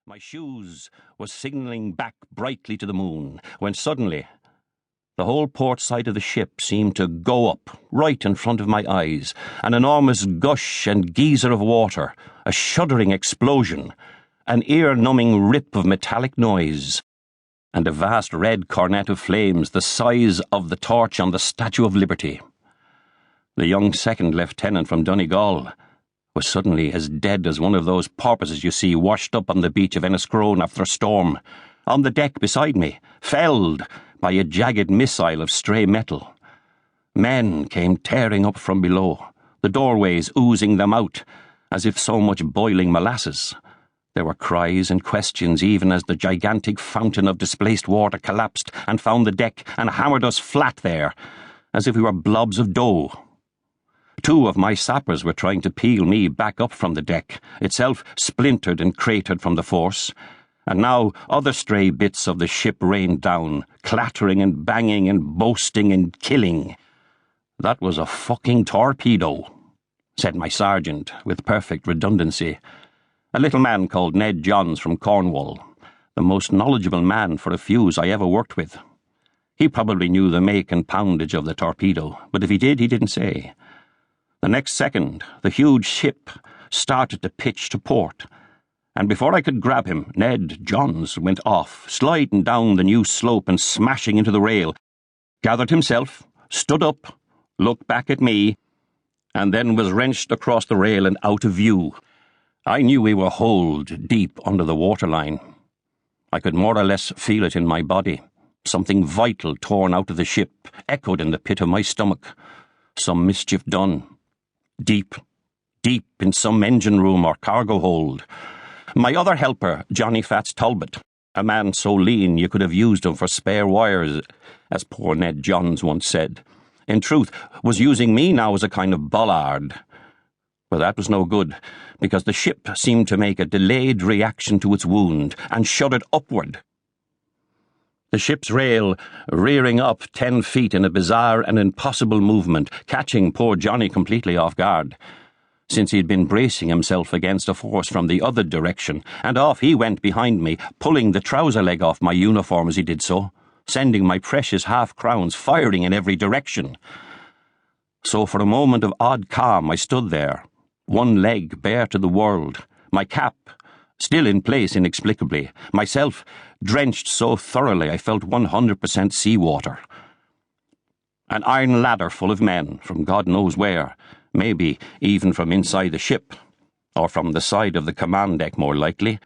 My shoes was signalling back brightly to the moon, when suddenly the whole port side of the ship seemed to go up right in front of my eyes, an enormous gush and geyser of water, a shuddering explosion, an ear-numbing rip of metallic noise, and a vast red cornet of flames the size of the torch on the Statue of Liberty. The young second lieutenant from Donegal was suddenly as dead as one of those porpoises you see washed up on the beach of Enniscrone after a storm, on the deck beside me, felled by a jagged missile of stray metal. Men came tearing up from below, the doorways oozing them out, as if so much boiling molasses. There were cries and questions even as the gigantic fountain of displaced water collapsed and found the deck and hammered us flat there, as if we were blobs of dough. Two of my sappers were trying to peel me back up from the deck, itself splintered and cratered from the force, and now other stray bits of the ship rained down, clattering and banging and boasting and killing. "That was a fucking torpedo," said my sergeant, with perfect redundancy, a little man called Ned Johns from Cornwall, the most knowledgeable man for a fuse I ever worked with. He probably knew the make and poundage of the torpedo, but if he did, he didn't say. The next second, the huge ship started to pitch to port, and before I could grab him, Ned Johns went off, sliding down the new slope and smashing into the rail, gathered himself, stood up, looked back at me, and then was wrenched across the rail and out of view. I knew we were holed deep under the waterline. I could more or less feel it in my body. Something vital torn out of the ship echoed in the pit of my stomach. Some mischief done. Deep in some engine room or cargo hold. My other helper, Johnny Fats Talbot, a man so lean you could have used him for spare wires, as poor Ned Johns once said, in truth, was using me now as a kind of bollard. But that was no good, because the ship seemed to make a delayed reaction to its wound and shuddered upward. The ship's rail rearing up 10 feet in a bizarre and impossible movement, catching poor Johnny completely off guard, since he'd been bracing himself against a force from the other direction, and off he went behind me, pulling the trouser leg off my uniform as he did so, sending my precious half-crowns firing in every direction. So for a moment of odd calm I stood there, one leg bare to the world, my cap still in place inexplicably, myself drenched so thoroughly I felt 100% seawater. An iron ladder full of men from God knows where, maybe even from inside the ship, or from the side of the command deck more likely,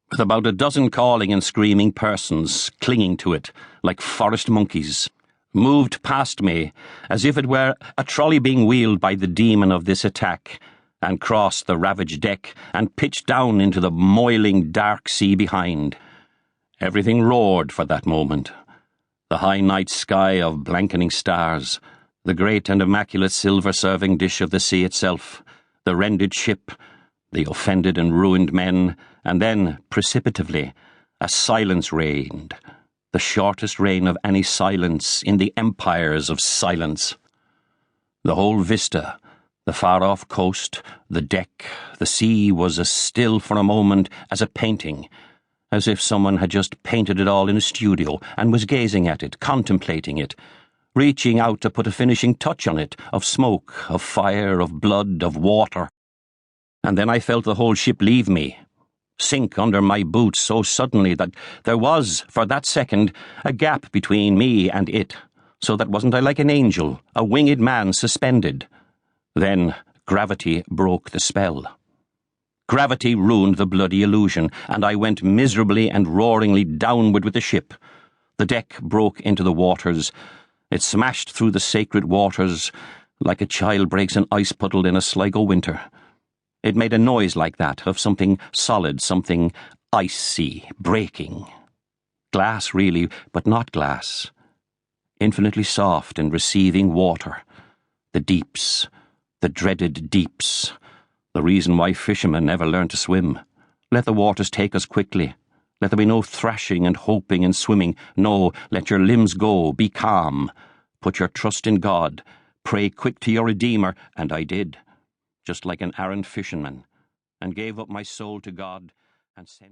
with about a dozen calling and screaming persons clinging to it like forest monkeys, moved past me as if it were a trolley being wheeled by the demon of this attack, and crossed the ravaged deck and pitched down into the moiling dark sea behind. Everything roared for that moment. The high night sky of blanketing stars, the great and immaculate silver serving dish of the sea itself, the rended ship, the offended and ruined men, and then, precipitately, a silence reigned, the shortest reign of any silence in the empires of silence. The whole vista, the far-off coast, the deck, the sea was as still for a moment as a painting, as if someone had just painted it all in a studio and was gazing at it, contemplating it, reaching out to put a finishing touch on it, of smoke, of fire, of blood, of water. And then I felt the whole ship leave me, sink under my boots so suddenly that there was, for that second, a gap between me and it, so that wasn't I like an angel, a winged man suspended. Then gravity broke the spell. Gravity ruined the bloody illusion, and I went miserably and roaringly downward with the ship. The deck broke into the waters. It smashed through the sacred waters like a child breaks an ice puddle in a Sligo winter. It made a noise like that, of something solid, something icy, breaking. Glass, really, but not glass. Infinitely soft and receiving water. The deeps. The dreaded deeps, the reason why fishermen never learn to swim. Let the waters take us quickly. Let there be no thrashing and hoping and swimming. No, let your limbs go, be calm. Put your trust in God. Pray quick to your Redeemer, and I did, just like an errant fisherman, and gave up my soul to God and sent